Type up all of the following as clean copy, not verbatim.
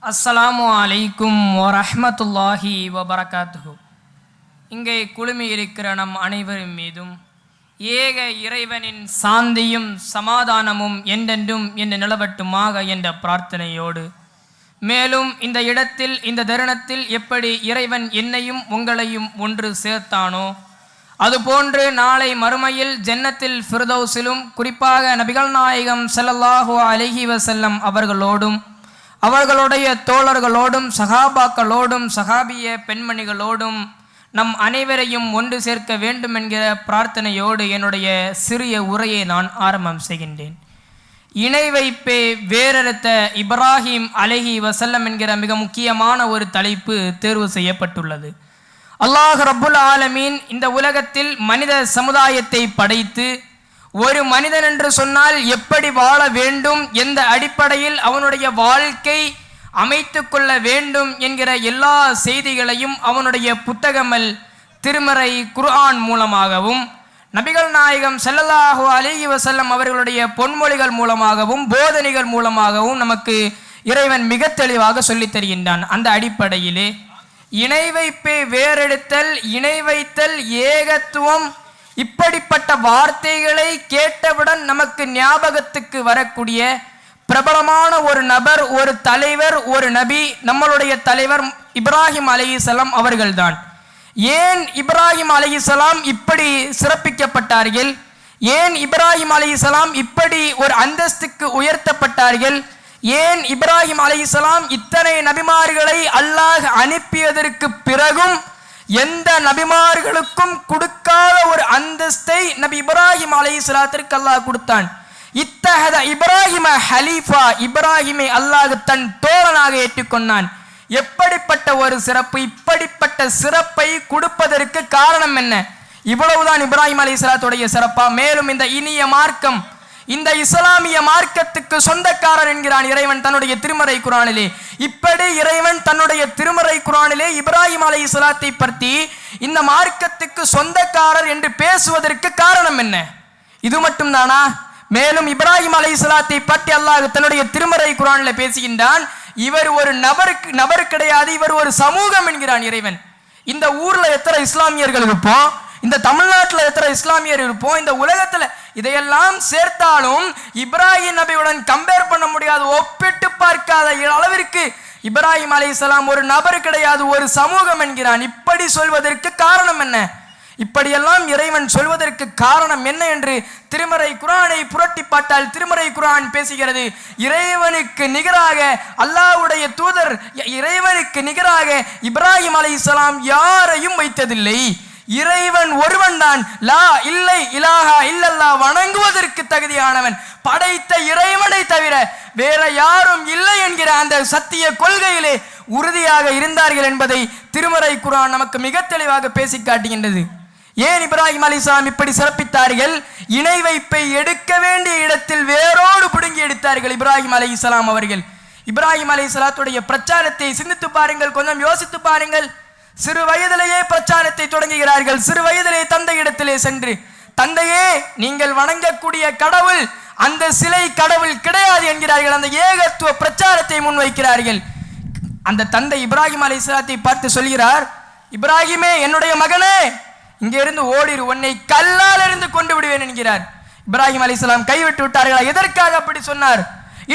அஸ்ஸலாமு அலைக்கும் வரஹ்மத்துல்லாஹி வபரகாத்துஹு. இங்கே குழுமி இருக்கிற நம் அனைவரும் மீதும் ஏக இறைவனின் சாந்தியும் சமாதானமும் என்றென்றும் என்று நிலவட்டுமாக என்ற பிரார்த்தனையோடு, மேலும் இந்த இடத்தில் இந்த தருணத்தில் எப்படி இறைவன் என்னையும் உங்களையும் ஒன்று சேர்த்தானோ அதுபோன்று நாளை மறுமையில் ஜன்னத்தில் ஃபிர்தௌஸிலும் குறிப்பாக நபிகள் நாயகம் ஸல்லல்லாஹு அலைஹி வஸல்லம் அவர்களோடும் அவர்களுடைய தோழர்களோடும் சஹாபாக்களோடும் சஹாபிய பெண்மணிகளோடும் நம் அனைவரையும் ஒன்று சேர்க்க வேண்டும் என்கிற பிரார்த்தனையோடு என்னுடைய சிறிய உரையை நான் ஆரம்பம் செய்கின்றேன். இணை வைப்பே வேறறுத்த இப்ராஹிம் அலைஹி வஸல்லம் என்கிற மிக முக்கியமான ஒரு தலைப்பு தேர்வு செய்யப்பட்டுள்ளது. அல்லாஹ் ரப்புல் ஆலமீன் இந்த உலகத்தில் மனித சமுதாயத்தை படைத்து ஒரு மனிதன் என்று சொன்னால் எப்படி வாழ வேண்டும், எந்த அடிப்படையில் அவனுடைய வாழ்க்கை அமைத்து கொள்ள வேண்டும் என்கிற எல்லா செய்திகளையும் அவனுடைய புத்தகமல் திருமறை குர்ஆன் மூலமாகவும் நபிகள் நாயகம் ஸல்லல்லாஹு அலைஹி வஸல்லம் அவர்களுடைய பொன்மொழிகள் மூலமாகவும் போதனைகள் மூலமாகவும் நமக்கு இறைவன் மிக தெளிவாக சொல்லித் தருகின்றான். அந்த அடிப்படையிலே இணை வைப்பை வேறெடுத்தல், இணை வைத்தல், ஏகத்துவம், இப்படிப்பட்ட வார்த்தைகளை கேட்டவுடன் நமக்கு ஞாபகத்துக்கு வரக்கூடிய பிரபலமான ஒரு நபர், ஒரு தலைவர், ஒரு நபி, நம்மளுடைய தலைவர் இப்ராஹிம் அலைஹிஸ்ஸலாம் அவர்கள்தான். ஏன் இப்ராஹிம் அலைஹிஸ்ஸலாம் இப்படி சிறப்பிக்கப்பட்டார்கள்? ஏன் இப்ராஹிம் அலைஹிஸ்ஸலாம் இப்படி ஒரு அந்தஸ்துக்கு உயர்த்தப்பட்டார்கள்? ஏன் இப்ராஹிம் அலைஹிஸ்ஸலாம் இத்தனை நபிமார்களை அல்லாஹ் அனுப்பியதற்கு பிறகும் எந்த நபிமார்களுக்கும் கொடுக்காத ஒரு அந்தஸ்தை நபி இப்ராஹிம் அலைஹிஸ்ஸலாத்திற்கு அல்லாஹ் கொடுத்தான். இத்தஹத இப்ராஹிம ஹலீஃபா, இப்ராஹிமை அல்லாஹ் தன் தோழனாக ஏற்றுக்கொண்டான். எப்படிப்பட்ட ஒரு சிறப்பு! இப்படிப்பட்ட சிறப்பை கொடுப்பதற்கு காரணம் என்ன? இவ்வளவுதான் இப்ராஹிம் அலைஹிஸ்ஸலாத்துடைய சிறப்பா? மேலும் இந்த இனிய மார்க்கம், இந்த இஸ்லாமிய மார்க்கத்துக்கு சொந்தக்காரர் என்கிறான் இறைவன் தன்னுடைய திருமறை குர்ஆனிலே. இப்படி இறைவன் தன்னுடைய திருமறை குர்ஆனிலே இப்ராஹிம் அலைஹிஸ்ஸலாத்தை பற்றி இந்த மார்க்கத்துக்கு சொந்தக்காரர் என்று பேசுவதற்கு காரணம் என்ன? இது மட்டும் தானா? மேலும் இப்ராஹிம் அலைஹிஸ்ஸலாத்தை பற்றி அல்லாஹ் தன்னுடைய திருமறை குர்ஆனிலே பேசுகின்றான். இவர் ஒரு நபர் கிடையாது, இவர் ஒரு சமூகம் என்கிறான் இறைவன். இந்த ஊர்ல எத்தனை இஸ்லாமியர்கள் இருப்போம், இந்த தமிழ்நாட்டில் எத்தனை இஸ்லாமியர் இருப்போம், இந்த உலகத்துல இதையெல்லாம் சேர்த்தாலும் இப்ராஹிம் நபியுடன் கம்பேர் பண்ண முடியாது, ஒப்பிட்டு பார்க்காத அளவிற்கு இப்ராஹிம் அலைஹிஸ்ஸலாம் ஒரு நபர் கிடையாது, ஒரு சமூகம் என்கிறான். இப்படி சொல்வதற்கு காரணம் என்ன? இப்படியெல்லாம் இறைவன் சொல்வதற்கு காரணம் என்ன என்று திருமறை குர்ஆனை புரட்டி பார்த்தால் திருமறை குர்ஆன் பேசுகிறது. இறைவனுக்கு நிகராக அல்லாஹ்வுடைய தூதர், இறைவனுக்கு நிகராக இப்ராஹிம் அலைஹிஸ்ஸலாம் யாரையும் வைத்ததில்லை. இறைவன் ஒருவன் தான், லா இல்லை இலாஹா இல்லல்லா, வணங்குவதற்கு தகுதியானவன் படைத்த இறைவனை தவிர வேற யாரும் இல்லை என்கிற அந்த சத்திய கொள்கையிலே உறுதியாக இருந்தார்கள் என்பதை திருமறை குர்ஆன் நமக்கு மிக தெளிவாக பேசி காட்டுகின்றது. ஏன் இப்ராஹிம் அலைஹிஸ்ஸலாம் இப்படி சிறப்பித்தார்கள்? இணை வைப்பை எடுக்க வேண்டிய இடத்தில் வேரோடு பிடுங்கி எடுத்தார்கள் இப்ராஹிம் அலைஹிஸ்ஸலாம் அவர்கள். இப்ராஹிம் அலைஹிஸ்ஸலாத்துடைய பிரச்சாரத்தை சிந்தித்து பாருங்கள், கொஞ்சம் யோசித்து பாருங்கள். சிறு வயதிலேயே பிரச்சாரத்தை தொடங்குகிறார்கள். சிறு வயதிலே தந்தை இடத்திலே சென்று, தந்தையே நீங்கள் வணங்கக்கூடிய கடவுள் அந்த சிலை கடவுள் கிடையாது என்கிறார்கள். அந்த ஏகத்துவ பிரச்சாரத்தை முன்வைக்கிறார்கள். அந்த தந்தை இப்ராஹிம் அலைஹிஸ்ஸலாத்தை பார்த்து சொல்கிறார், இப்ராஹிமே, என்னுடைய மகனே, இங்கே இருந்து ஓடிரு, உன்னை கல்லால் இருந்து கொண்டு விடுவேன் என்கிறார். இப்ராஹிம் அலைஹிஸ்ஸலாம் கைவிட்டு விட்டார்களா? எதற்காக அப்படி சொன்னார்?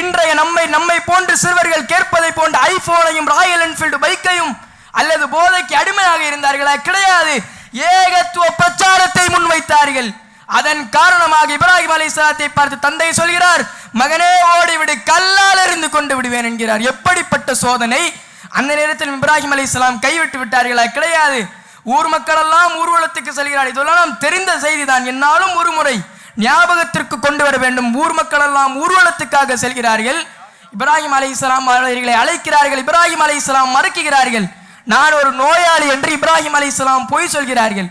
இன்றைய நம்மை போன்று சிறுவர்கள் கேட்பதை போன்ற ஐபோனையும் ராயல் என்ஃபீல்டு பைக்கையும் அல்லது போதைக்கு அடிமையாக இருந்தார்களா? கிடையாது. ஏகத்துவ பிரச்சாரத்தை முன்வைத்தார்கள். அதன் காரணமாக இப்ராஹிம் அலைஹிஸ்ஸலாத்தை பார்த்து தந்தை சொல்கிறார், மகனே ஓடிவிடு, கல்லால் இருந்து கொண்டு விடுவேன் என்கிறார். எப்படிப்பட்ட சோதனை! அந்த நேரத்தில் இப்ராஹிம் அலைஹிஸ்ஸலாம் கைவிட்டு விட்டார்களா? கிடையாது. ஊர் மக்கள் எல்லாம் ஊர்வலத்துக்கு செல்கிறார். இதெல்லாம் நாம் தெரிந்த செய்தி தான். என்னாலும் ஒரு முறை ஞாபகத்திற்கு கொண்டு வர வேண்டும். ஊர் மக்கள் எல்லாம் ஊர்வலத்துக்காக செல்கிறார்கள். இப்ராஹிம் அலைஹிஸ்ஸலாம் அவர்களை அழைக்கிறார்கள். இப்ராஹிம் அலைஹிஸ்ஸலாம் மறுக்கிறார்கள். நான் ஒரு நோயாளி என்று இப்ராஹிம் அலைஹிஸ்ஸலாம் பொய் சொல்கிறார்கள்.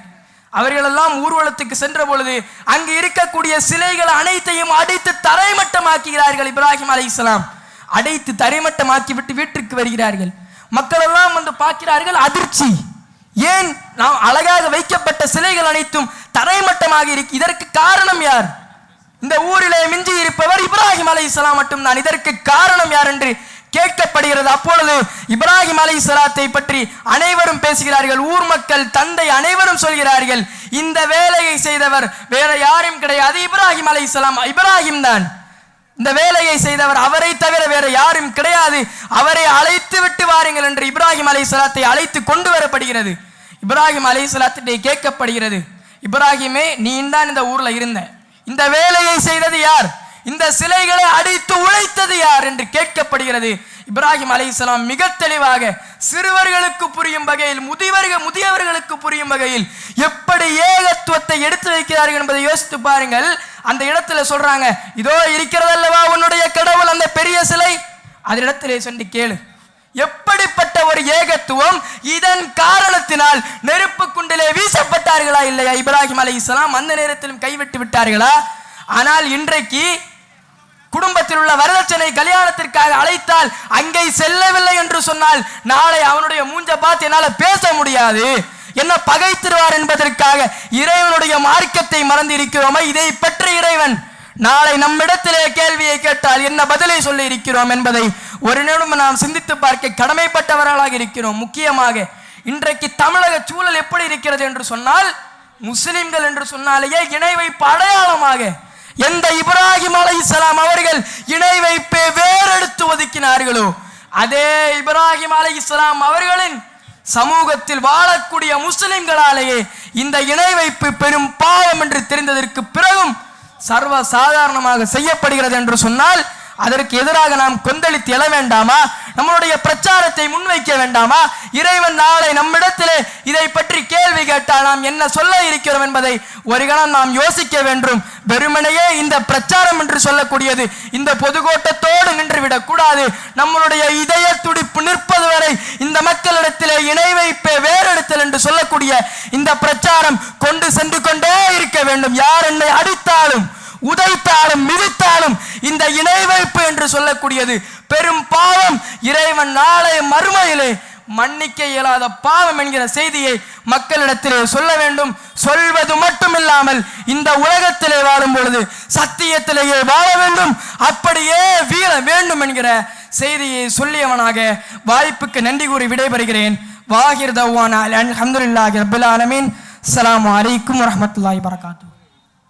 அவர்கள் எல்லாம் ஊர்வலத்துக்கு சென்ற பொழுது அங்கு இருக்கக்கூடிய சிலைகள் அனைத்தையும் அடைத்து தரைமட்டமாக்குகிறார்கள். இப்ராஹிம் அலைஹிஸ்ஸலாம் அடைத்து தரைமட்டமாக்கி விட்டு வீட்டிற்கு வருகிறார்கள். மக்கள் எல்லாம் வந்து பார்க்கிறார்கள், அதிர்ச்சி. ஏன்? நாம் அழகாக வைக்கப்பட்ட சிலைகள் அனைத்தும் தரைமட்டமாக இருக்கு. இதற்கு காரணம் யார்? இந்த ஊரிலே மிஞ்சி இருப்பவர் இப்ராஹிம் அலைஹிஸ்ஸலாம் மட்டும்தான். இதற்கு காரணம் யார் என்று கேட்கப்படுகிறது. அப்பொழுது இப்ராஹிம் அலைஹிஸ்ஸலாத்தை பற்றி அனைவரும் பேசுகிறார்கள். ஊர் மக்கள், தந்தை அனைவரும் சொல்கிறார்கள், இந்த வேலையை செய்தவர் வேற யாரும் கிடையாது, இப்ராஹிம் அலைஹிஸ்ஸலாம், இப்ராஹிம் தான் இந்த வேலையை செய்தவர், அவரை தவிர வேற யாரும் கிடையாது, அவரை அழைத்து விட்டு வாருங்கள் என்று இப்ராஹிம் அலைஹிஸ்ஸலாத்தை அழைத்து கொண்டு வரப்படுகிறது. இப்ராஹிம் அலைஹிஸ்ஸலாத்திட்டே கேட்கப்படுகிறது, இப்ராஹிமே நீ தான் இந்த ஊர்ல இருந்த, இந்த வேலையை செய்தது யார், இந்த சிலைகளை அடித்து உழைத்தது யார் என்று கேட்கப்படுகிறது. இப்ராஹிம் அலைஹிஸ்ஸலாம் மிக தெளிவாக சிறுவர்களுக்கு புரியும் வகையில், முதியவர்களுக்கு புரியும் வகையில் எப்படி ஏகத்துவத்தை எடுத்து வைக்கிறார்கள் என்பதை யோசித்து பாருங்கள். அந்த இடத்துல சொல்றாங்க, இதோ இருக்கிறதல்லவா உன்னுடைய கடவுள், அந்த பெரிய சிலை, அந்த இடத்திலே சென்று கேளு, எப்படிப்பட்ட ஒரு ஏகத்துவம், இதன் காரணத்தினால் நெருப்பு குண்டிலே வீசப்பட்டார்களா இல்லையா இப்ராஹிம் அலைஹிஸ்ஸலாம், அந்த நேரத்திலும் கைவிட்டு விட்டார்களா? ஆனால் இன்றைக்கு குடும்பத்தில் உள்ள வரதட்சணை கல்யாணத்திற்காக அழைத்தால் அங்கே செல்லவில்லை என்று சொன்னால் நாளை அவனுடைய மூஞ்ச பார்த்து என்னால பேச முடியாது, என்ன பகைத்திருவார் என்பதற்காக இறைவனுடைய மார்க்கத்தை மறந்து இருக்கிறோமா? இதை பெற்ற இறைவன் நாளை நம்மிடத்திலே கேள்வியை கேட்டால் என்ன பதிலை சொல்லி இருக்கிறோம் என்பதை ஒரு நிமிடம் நாம் சிந்தித்து பார்க்க கடமைப்பட்டவர்களாக இருக்கிறோம். முக்கியமாக இன்றைக்கு தமிழக சூழல் எப்படி இருக்கிறது என்று சொன்னால், முஸ்லிம்கள் என்று சொன்னாலேயே இணை வைப்பு அடையாளமாக எந்த இப்ராஹிம் அலைஹிஸ்ஸலாம் அவர்கள் இணை வைப்பை வேறெடுத்து ஒதுக்கினார்களோ, அதே இப்ராஹிம் அலைஹிஸ்ஸலாம் அவர்களின் சமூகத்தில் வாழக்கூடிய முஸ்லிம்களாலேயே இந்த இணை வைப்பு பெரும் பாவம் என்று தெரிந்ததற்கு பிறகும் சர்வ சாதாரணமாக செய்யப்படுகிறது என்று சொன்னால் அதற்கு எதிராக நாம் கொந்தளித்து எழ வேண்டாமா? நம்மளுடைய பிரச்சாரத்தை முன்வைக்க வேண்டாமா? இறைவன் நாளை நம்மிடத்திலே இதை பற்றி கேள்வி கேட்டால் நாம் என்ன சொல்ல இருக்கிறோம் என்பதை ஒரு கணம் நாம் யோசிக்க வேண்டும். வெறுமனையே இந்த பிரச்சாரம் என்று சொல்லக்கூடியது இந்த பொதுகோட்டத்தோடு நின்றுவிடக் கூடாது. நம்மளுடைய இதய துடிப்பு நிற்பது வரை இந்த மக்களிடத்திலே இணை வைப்பே வேறெடுத்தல் என்று சொல்லக்கூடிய இந்த பிரச்சாரம் கொண்டு சென்று கொண்டே இருக்க வேண்டும். யார் என்னை அடித்தாலும் உதைத்தாலும் மிதித்தாலும் இந்த இணை வைப்பு என்று சொல்லக்கூடியது பெரும் பாவம், இறைவன் நாளை மறுமையிலே மன்னிக்க இயலாத பாவம் என்கிற செய்தியை மக்களிடத்திலே சொல்ல வேண்டும். சொல்வது மட்டுமில்லாமல் இந்த உலகத்திலே வாழும் பொழுது சத்தியத்திலேயே வாழ வேண்டும், அப்படியே வீழ வேண்டும் என்கிற செய்தியை சொல்லியவனாக வாய்ப்புக்கு நன்றி கூறி விடைபெறுகிறேன். வாஹிர் தவானா அல்ஹம்துலில்லாஹி ரப்பில் ஆலமீன். அஸ்ஸலாமு அலைக்கும் வரஹ்மத்துல்லாஹி வபரகாத்துஹு.